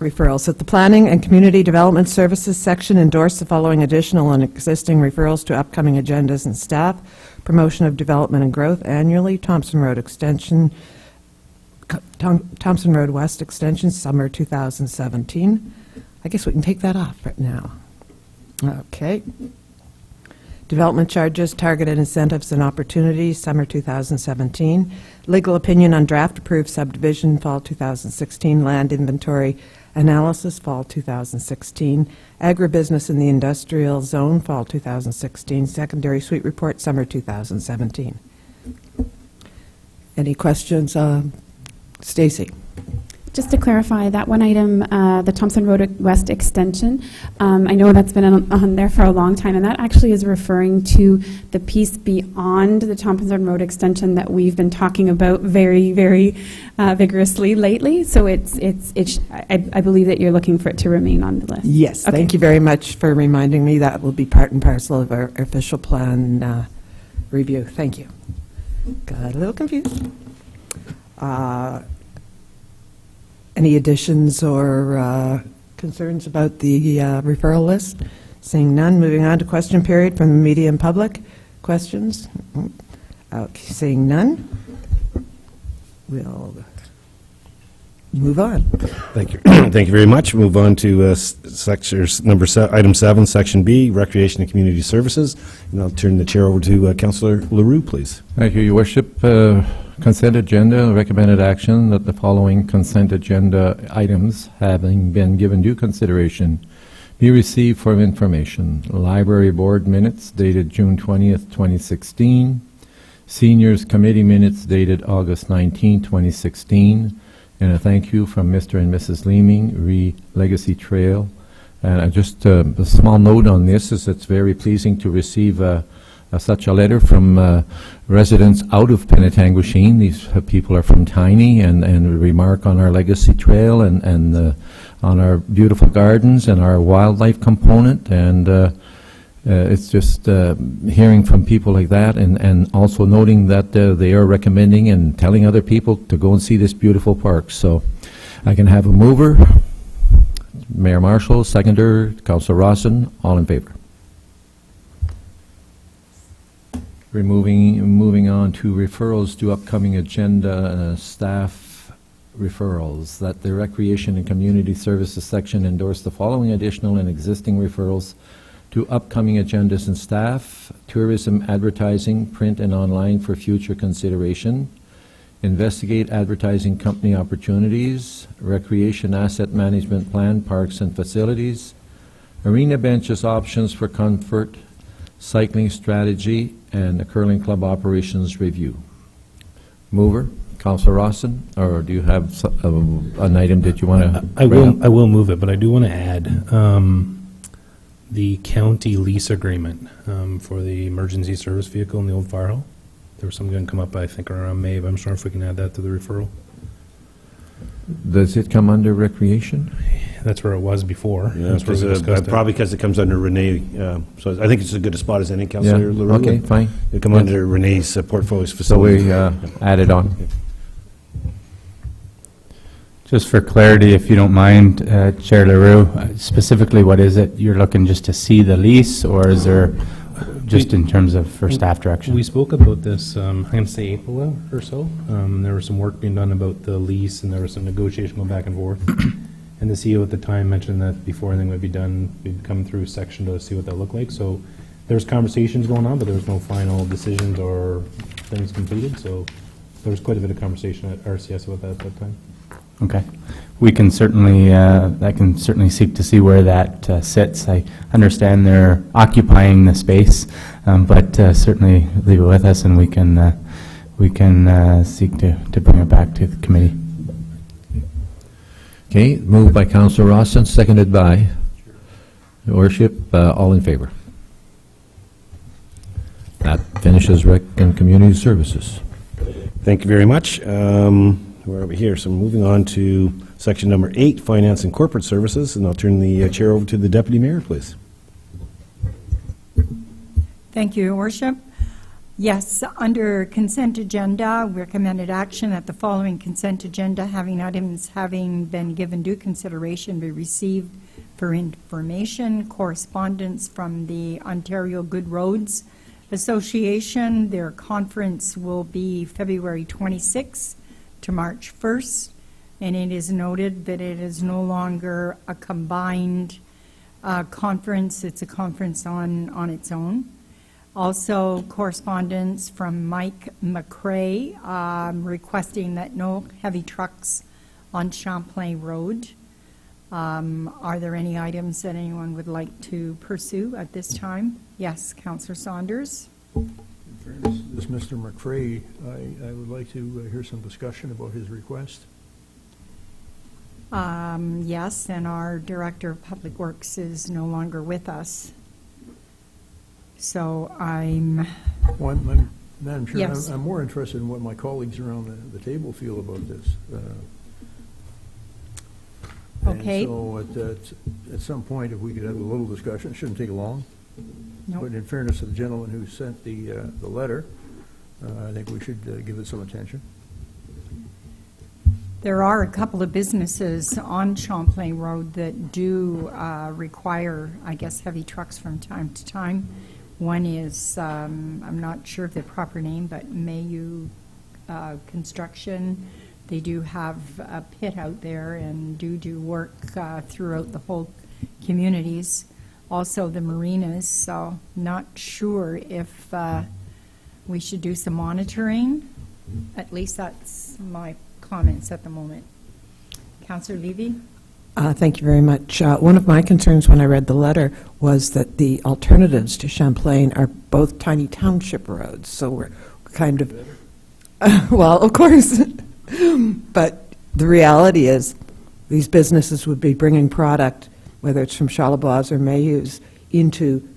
referrals. That the Planning and Community Development Services section endorse the following additional and existing referrals to upcoming agendas and staff. Promotion of development and growth annually, Thompson Road Extension, Thompson Road West Extension, summer 2017. I guess we can take that off right now. Okay. Development charges, targeted incentives and opportunities, summer 2017. Legal opinion on draft approved subdivision, fall 2016. Land inventory analysis, fall 2016. Agribusiness in the industrial zone, fall 2016. Secondary suite report, summer 2017. Any questions? Stacy? Just to clarify, that one item, the Thompson Road West Extension, I know that's been on there for a long time, and that actually is referring to the piece beyond the Thompson Road Extension that we've been talking about very, very vigorously lately. So I believe that you're looking for it to remain on the list. Yes, Okay. thank you very much for reminding me. That will be part and parcel of our official plan review. Thank you. Got a little confused. Any additions or concerns about the referral list? Seeing none, moving on to question period from the media and public. Questions? Okay, seeing none, we'll move on. Thank you. Thank you very much. Move on to item 7, Section B, Recreation and Community Services. And I'll turn the chair over to Councillor Leroux, please. Thank you, Your Worship. Consent agenda, recommended action that the following consent agenda items, having been given due consideration, be received for information. Library Board minutes dated June 20th, 2016. Seniors Committee minutes dated August 19, 2016. And a thank you from Mr. and Mrs. Leeming, Legacy Trail. And just a small note on this is it's very pleasing to receive such a letter from residents out of Penetanguishene. These people are from Tiny and remark on our Legacy Trail and on our beautiful gardens and our wildlife component. And it's just hearing from people like that and also noting that they are recommending and telling other people to go and see this beautiful park. So I can have a mover, Mayor Marshall, seconder, Councillor Rawson, all in favor. Moving on to referrals to upcoming agenda, staff referrals. That the Recreation and Community Services section endorse the following additional and existing referrals to upcoming agendas and staff: tourism advertising, print and online for future consideration; investigate advertising company opportunities; recreation asset management plan, parks and facilities; arena benches options for comfort; cycling strategy; and the curling club operations review. Mover, Councillor Rawson, or do you have an item that you want to? I will move it, but I do want to add the county lease agreement for the emergency service vehicle in the old fire hall. There was something going to come up, I think, around May, but I'm sure if we can add that to the referral. Does it come under recreation? That's where it was before. Yeah, That's where we discussed it. probably because it comes under Renee, so I think it's as good a spot as any, Councillor Leroux. Okay, fine. It come under Renee's portfolio's So facility. we add it on. Just for clarity, if you don't mind, Chair Leroux, specifically what is it? You're looking just to see the lease, or is there, just in terms of for staff direction? We spoke about this, I'm going to say April or so. There was some work being done about the lease, and there was some negotiation going back and forth. And the CEO at the time mentioned that before anything would be done, we'd come through section to see what that looked like. So there was conversations going on, but there was no final decisions or things completed. So there was quite a bit of conversation at RCS about that at that time. Okay. We can certainly, I can certainly seek to see where that sits. I understand they're occupying the space, but certainly leave it with us, and we can seek to bring it back to the committee. Okay, moved by Councillor Rawson, seconded by Your Worship. All in favor. That finishes Rec and Community Services. Thank you very much. Where are we here? So moving on to section number 8, Finance and Corporate Services, and I'll turn the chair over to the Deputy Mayor, please. Thank you, Your Worship. Yes, under consent agenda, recommended action that the following consent agenda having items having been given due consideration be received for information. Correspondence from the Ontario Good Roads Association. Their conference will be February 26th to March 1st, and it is noted that it is no longer a combined conference. It's a conference on its own. Also, correspondence from Mike McCrae requesting that no heavy trucks on Champlain Road. Are there any items that anyone would like to pursue at this time? Yes, Councillor Saunders. In fairness to this Mr. McCrae, I would like to hear some discussion about his request. Yes, and our Director of Public Works is no longer with us. So Madam Chair, Yes. I'm more interested in what my colleagues around the table feel about this. Okay. And so at some point, if we could have a little discussion, it shouldn't take long. Nope. But in fairness to the gentleman who sent the letter, I think we should give it some attention. There are a couple of businesses on Champlain Road that do require, I guess, heavy trucks from time to time. One is, I'm not sure of the proper name, but Mayu Construction. They do have a pit out there and do work throughout the whole communities. Also the marinas, so not sure if we should do some monitoring. At least that's my comments at the moment. Councillor Levy? Thank you very much. One of my concerns when I read the letter was that the alternatives to Champlain are both tiny township roads, so we're kind of, well, of course, but the reality is these businesses would be bringing product, whether it's from Charlebois or Mayhews, into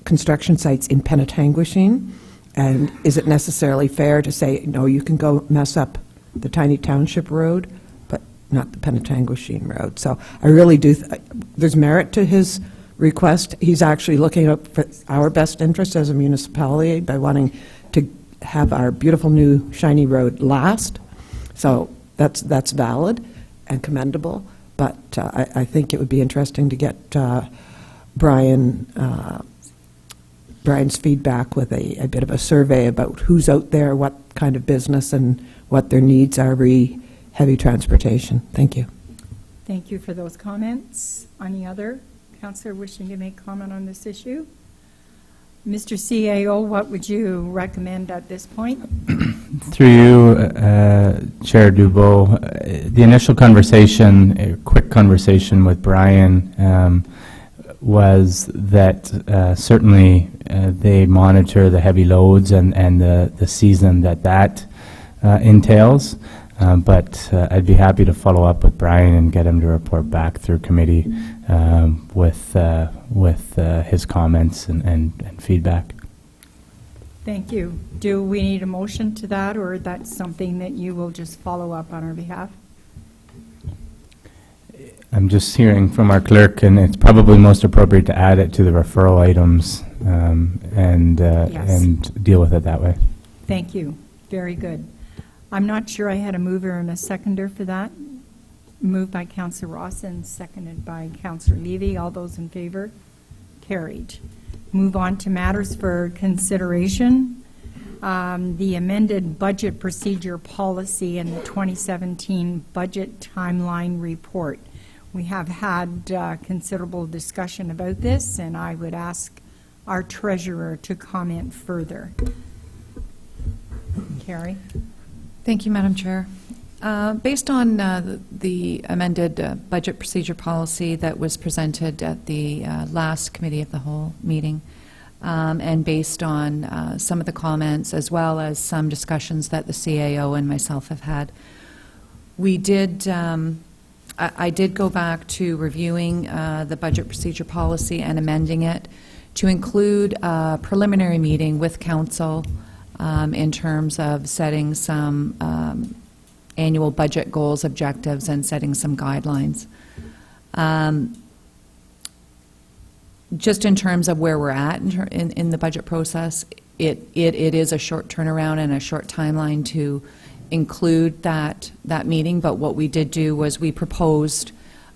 construction sites in Penetanguishene, and is it necessarily fair to say, no, you can go mess up the tiny township road, but not the Penetanguishene road? So I really do, there's merit to his request. He's actually looking out for our best interest as a municipality by wanting to have our beautiful new shiny road last. So that's valid and commendable, but I think it would be interesting to get Brian's feedback with a bit of a survey about who's out there, what kind of business, and what their needs are re heavy transportation. Thank you. Thank you for those comments. Any other councillor wishing to make comment on this issue? Mr. CAO, what would you recommend at this point? Through you, Chair Dubois, the initial conversation, a quick conversation with Brian, was that certainly they monitor the heavy loads and the season that entails. But I'd be happy to follow up with Brian and get him to report back through committee with his comments and feedback. Thank you. Do we need a motion to that, or that's something that you will just follow up on our behalf? I'm just hearing from our clerk, and it's probably most appropriate to add it to the referral items Yes. and deal with it that way. Thank you. Very good. I'm not sure I had a mover and a seconder for that. Moved by Councillor Ross and seconded by Councillor Levy. All those in favor? Carried. Move on to matters for consideration. The amended budget procedure policy and the 2017 budget timeline report. We have had considerable discussion about this, and I would ask our treasurer to comment further. Carrie? Thank you, Madam Chair. Based on the amended budget procedure policy that was presented at the last Committee of the Whole meeting, and based on some of the comments as well as some discussions that the CAO and myself have had, we did, I did go back to reviewing the budget procedure policy and amending it to include a preliminary meeting with Council in terms of setting some annual budget goals, objectives, and setting some guidelines. Just in terms of where we're at in the budget process, it is a short turnaround and a short timeline to include that meeting, but what we did do was we proposed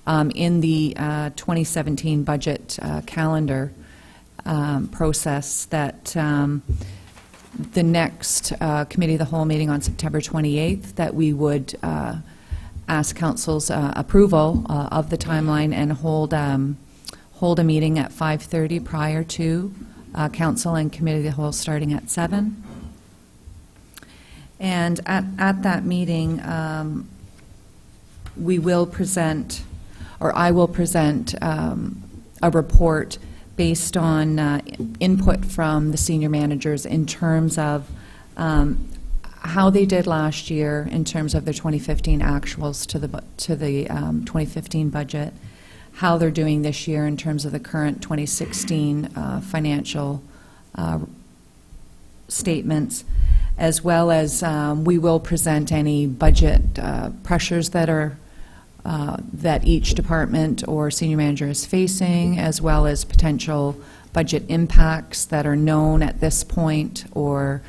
in the 2017 budget calendar process that the next Committee of the Whole meeting on September 28th, that we would ask Council's approval of the timeline and hold a meeting at 5:30 prior to Council and Committee of the Whole starting at 7. And at that meeting, we will present, or I will present, a report based on input from the senior managers in terms of how they did last year in terms of their 2015 actuals to the 2015 budget, how they're doing this year in terms of the current 2016 financial statements, as well as we will present any budget pressures that are that each department or senior manager is facing, as well as potential budget impacts that are known at this point or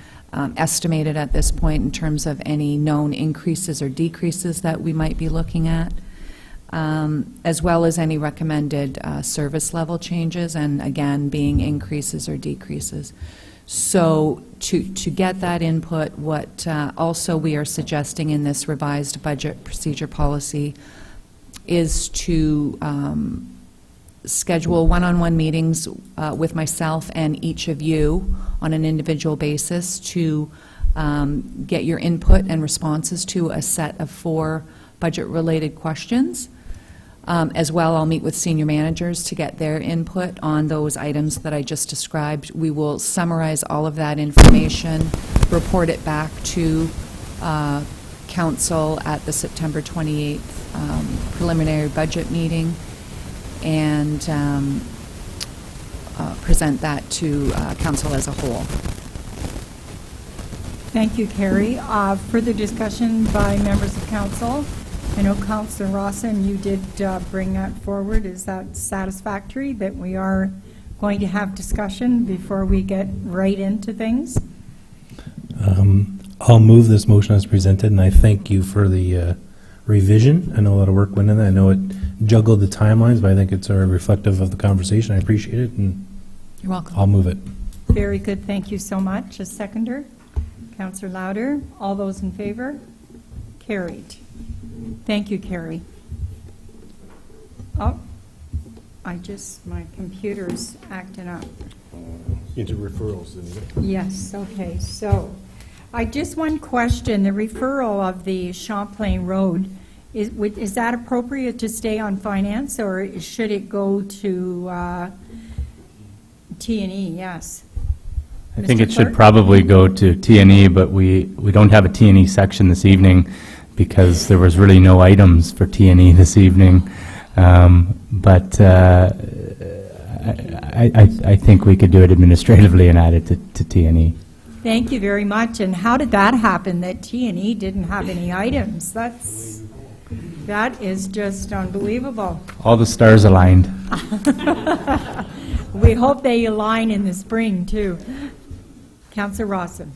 estimated at this point in terms of any known increases or decreases that we might be looking at, as well as any recommended service level changes, and again, being increases or decreases. So to get that input, what also we are suggesting in this revised budget procedure policy is to schedule one-on-one meetings with myself and each of you on an individual basis to get your input and responses to a set of 4 budget-related questions. As well, I'll meet with senior managers to get their input on those items that I just described. We will summarize all of that information, report it back to Council at the September 28th preliminary budget meeting, and present that to Council as a whole. Thank you, Carrie. Further discussion by members of Council? I know Councillor Rawson, you did bring that forward. Is that satisfactory that we are going to have discussion before we get right into things? I'll move this motion as presented, and I thank you for the revision. I know a lot of work went in that. I know it juggled the timelines, but I think it's reflective of the conversation. I appreciate it, and You're welcome. I'll move it. Very good. Thank you so much. A seconder? Councillor Louder. All those in favor? Carried. Thank you, Carrie. Oh, my computer's acting up. Into referrals, isn't it? Yes, okay. So, just one question. The referral of the Champlain Road, is that appropriate to stay on finance, or should it go to T&E? Yes. I think Mr. it should Clerk? probably go to T&E, but we don't have a T&E section this evening because there was really no items for T&E this evening. But I think we could do it administratively and add it to T&E. Thank you very much. And how did that happen, that T&E didn't have any items? That is just unbelievable. All the stars aligned. We hope they align in the spring, too. Councillor Rawson.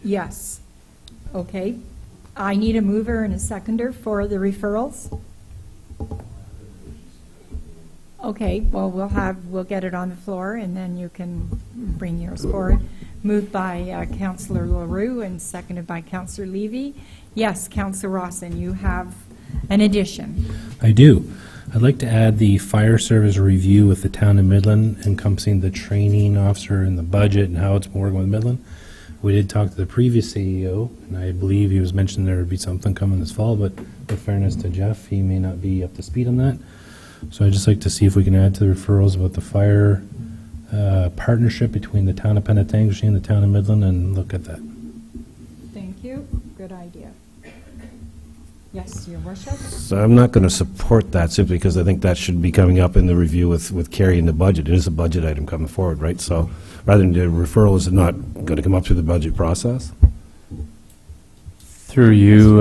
Yes. Okay. I need a mover and a seconder for the referrals. Okay, well, we'll get it on the floor, and then you can bring yours forward. Moved by Councillor LaRue and seconded by Councillor Levy. Yes, Councillor Rawson, you have an addition. I do. I'd like to add the fire service review with the town of Midland, encompassing the training officer and the budget and how it's been working with Midland. We did talk to the previous CEO, and I believe he was mentioning there would be something coming this fall, but in fairness to Jeff, he may not be up to speed on that. So I'd just like to see if we can add to the referrals about the fire partnership between the town of Penetanguishene and the town of Midland, and look at that. Thank you. Good idea. Yes, Your Worship. So I'm not going to support that simply because I think that should be coming up in the review with Carrie in the budget. It is a budget item coming forward, right? So rather than the referral, is it not going to come up through the budget process? Through you,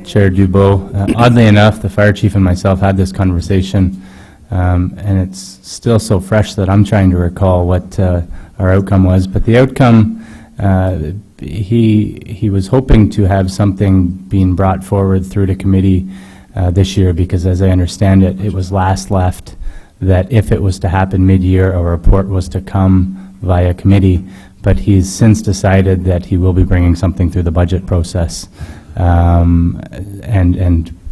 Chair Dubeau. Oddly enough, the fire chief and myself had this conversation, and it's still so fresh that I'm trying to recall what our outcome was. But the outcome, he was hoping to have something being brought forward through the committee this year, because as I understand it, it was last left that if it was to happen mid-year, a report was to come via committee. But he's since decided that he will be bringing something through the budget process. And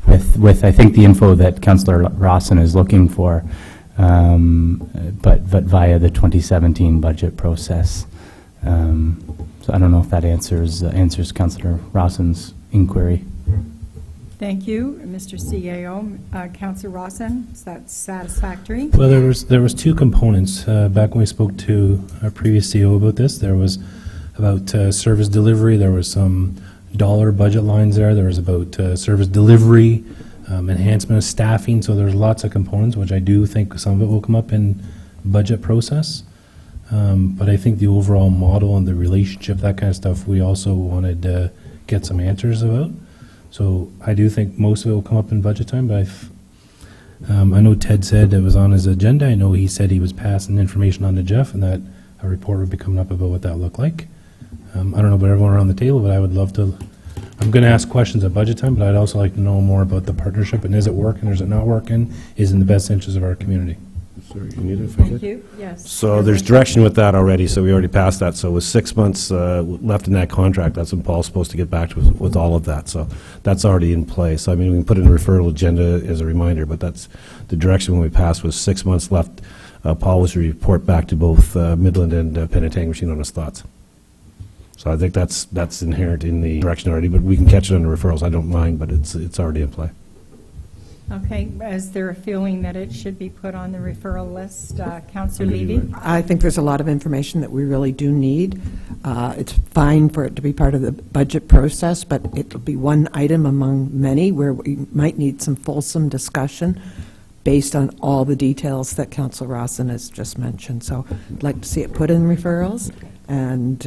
with I think the info that Councillor Rawson is looking for, but via the 2017 budget process. So I don't know if that answers Councillor Rawson's inquiry. Thank you, Mr. CAO. Councillor Rawson, is that satisfactory? Well, there was two components. Back when we spoke to our previous CEO about this, there was about service delivery. There was some dollar budget lines there. There was about service delivery, enhancement of staffing. So there's lots of components, which I do think some of it will come up in budget process. But I think the overall model and the relationship, that kind of stuff, we also wanted to get some answers about. So I do think most of it will come up in budget time, but I know Ted said it was on his agenda. I know he said he was passing information on to Jeff and that a report would be coming up about what that looked like. I don't know about everyone around the table, but I would love to. I'm going to ask questions at budget time, but I'd also like to know more about the partnership and is it working or is it not working? Is it in the best interest of our community? Sorry, you need it if I Thank could? you. Yes. So there's direction with that already, so we already passed that. So with 6 months left in that contract, that's when Paul's supposed to get back to us with all of that. So that's already in place. I mean, we can put it in a referral agenda as a reminder, but that's the direction when we passed was 6 months left. Paul was to report back to both Midland and Penetanguishene on his thoughts. So I think that's inherent in the direction already, but we can catch it under referrals. I don't mind, but it's already in play. Okay, is there a feeling that it should be put on the referral list? Councillor Levy? I think there's a lot of information that we really do need. It's fine for it to be part of the budget process, but it'll be one item among many where we might need some fulsome discussion based on all the details that Councillor Rawson has just mentioned. So I'd like to see it put in referrals, and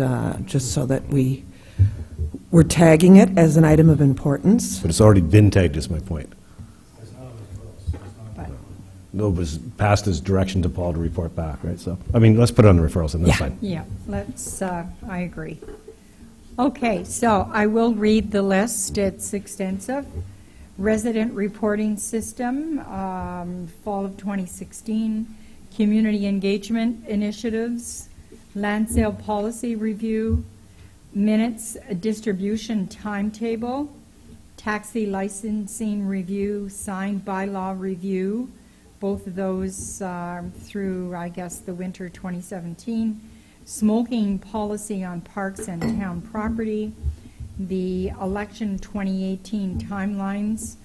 just so that we're tagging it as an item of importance. But it's already been tagged, is my point. No, it was passed as direction to Paul to report back, right? So, I mean, let's put it on the referrals, and that's fine. Yeah, let's, I agree. Okay, so I will read the list. It's extensive. Resident reporting system, fall of 2016, community engagement initiatives, land sale policy review, minutes distribution timetable, taxi licensing review, signed bylaw review, both of those through, I guess, the winter 2017, smoking policy on parks and town property, the election 2018 timelines,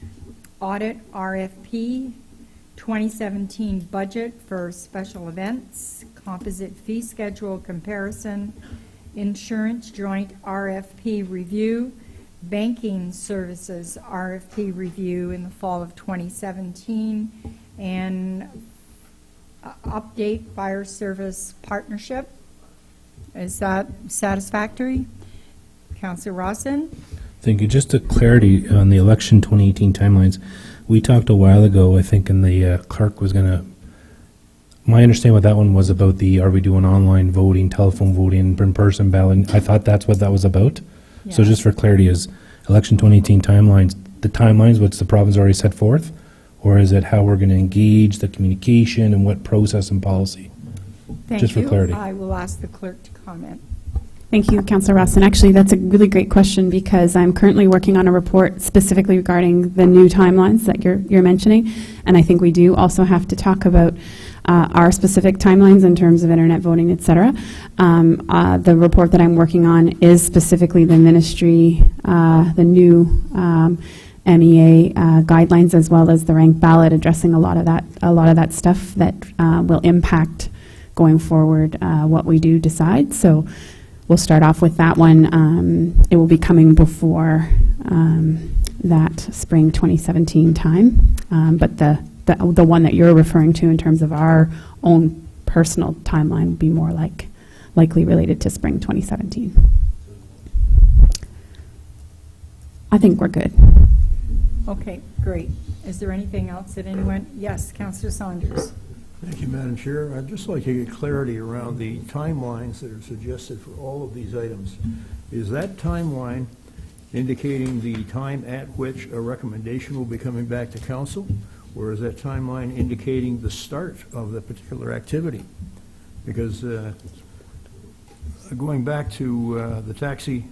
audit RFP, 2017 budget for special events, composite fee schedule comparison, insurance joint RFP review, banking services RFP review in the fall of 2017, and update fire service partnership. Is that satisfactory? Councillor Rawson? Thank you. Just a clarity on the election 2018 timelines. We talked a while ago, I think, and the clerk was going to, my understanding what that one was about are we doing online voting, telephone voting, in-person ballot? I thought that's what that was about. Yeah. So just for clarity, is election 2018 timelines, the timelines which the province already set forth, or is it how we're going to engage the communication and what process and policy? Thank just you. For clarity. I will ask the clerk to comment. Thank you, Councillor Rawson. Actually, that's a really great question because I'm currently working on a report specifically regarding the new timelines that you're mentioning, and I think we do also have to talk about our specific timelines in terms of internet voting, et cetera. The report that I'm working on is specifically the ministry, the new MEA guidelines, as well as the ranked ballot, addressing a lot of that stuff that will impact going forward what we do decide. So we'll start off with that one. It will be coming before that spring 2017 time, but the one that you're referring to in terms of our own personal timeline would be more likely related to spring 2017. I think we're good. Okay, great. Is there anything else that anyone? Yes, Councillor Saunders. Thank you, Madam Chair. I'd just like to get clarity around the timelines that are suggested for all of these items. Is that timeline indicating the time at which a recommendation will be coming back to council? Or is that timeline indicating the start of the particular activity? Because going back to the taxi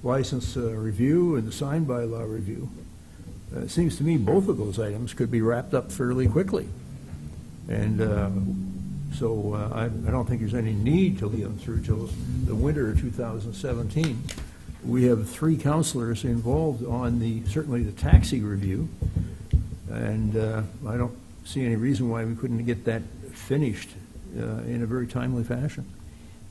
license review and the sign bylaw review, it seems to me both of those items could be wrapped up fairly quickly. And so I don't think there's any need to leave them through till the winter of 2017. We have 3 councilors involved on certainly the taxi review, and I don't see any reason why we couldn't get that finished in a very timely fashion.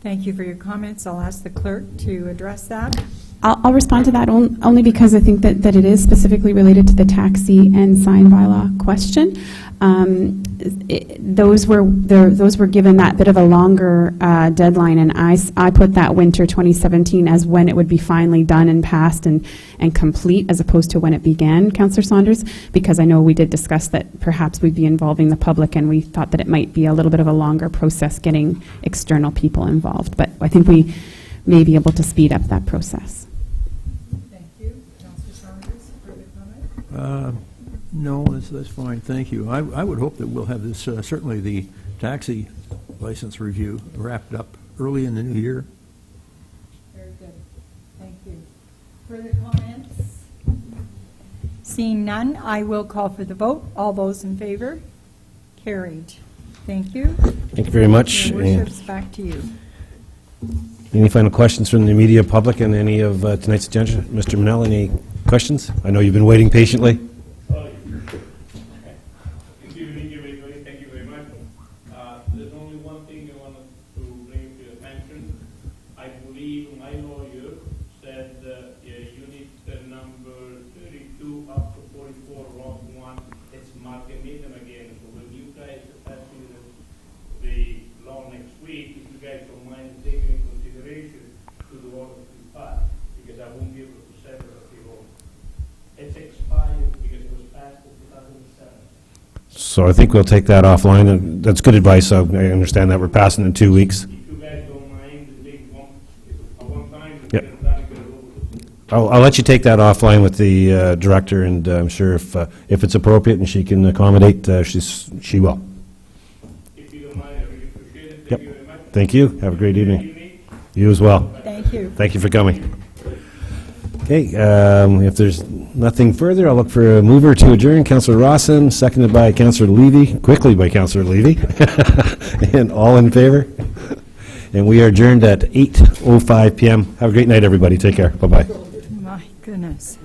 Thank you for your comments. I'll ask the clerk to address that. I'll respond to that only because I think that it is specifically related to the taxi and sign bylaw question. Those were given that bit of a longer deadline, and I put that winter 2017 as when it would be finally done and passed and complete, as opposed to when it began, Councillor Saunders, because I know we did discuss that perhaps we'd be involving the public, and we thought that it might be a little bit of a longer process getting external people involved. But I think we may be able to speed up that process. Thank you. Councillor Saunders, further comment? No, that's fine, thank you. I would hope that we'll have this, certainly the taxi license review wrapped up early in the new year. Very good. Thank you. Further comments? Seeing none, I will call for the vote. All those in favor? Carried. Thank you. Thank you very much. Your Worships, back to you. Any final questions from the media, public, and any of tonight's agenda? Mr. Manel, any questions? I know you've been waiting patiently. Good evening, everybody. Thank you very much. There's only one thing I wanted to bring to your attention. I believe my lawyer said unit number 32 up to 44, lot 1, it's Markham again. So when you guys are passing the law next week, if you guys don't mind taking into consideration to the order to pass, because I won't be able to set it at the home. It's expired because it was passed in 2007. So I think we'll take that offline, and that's good advice. I understand that we're passing in 2 weeks. If you guys don't mind, the big one time, Yep. get it done, get it over. I'll let you take that offline with the director, and I'm sure if it's appropriate and she can accommodate, she will. If you don't mind, I really appreciate it. Yep. Thank you very much. Thank you. Have a great evening. You as well. Thank you. Thank you for coming. Okay, if there's nothing further, I'll look for a mover to adjourn. Councillor Rawson, seconded by Councillor Levy, quickly by Councillor Levy. And all in favor? And we are adjourned at 8:05 p.m. Have a great night, everybody. Take care. Bye-bye. My goodness.